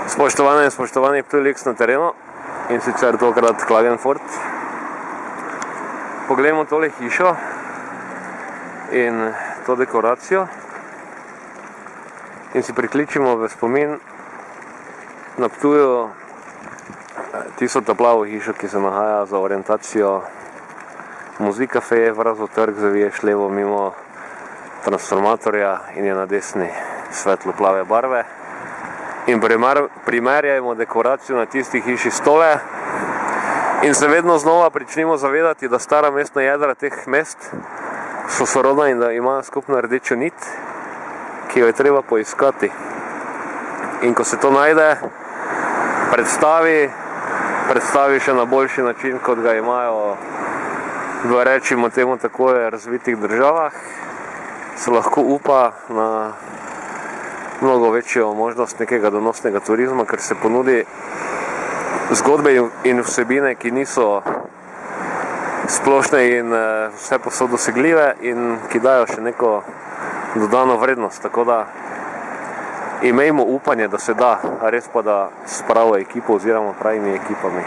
Spoštovane in spoštovani, Ptujlix na terenu, in sicer tokrat Klagenfurt. Poglejmo tole hišo in to dekoracijo in si prikličimo v spomin na Ptuju tisto ta-plavo hišo, ki se nahaja za orientacijo Muzikafe, Vrazov trg, zaviješ levo mimo transformatorja in je na desni svetlo-plave barve. In primerjajmo dekoracijo na tisti hiši stole in se vedno znova pričnimo zavedati, da stara mestna jedra teh mest so sorodna in da imajo skupno rdečo nit, ki jo je treba poiskati. In ko se to najde, predstavi še na boljši način, kot ga imajo v, rečimo temu tako, razvitih državah, se lahko upa na mnogo večjo možnost nekega donosnega turizma, ker se ponudi zgodbe in vsebine, ki niso splošne in vse povsod dosegljive in ki dajo še neko dodano vrednost. Tako da imejmo upanje, da se da, res pa da s pravo ekipo oziroma pravimi ekipami.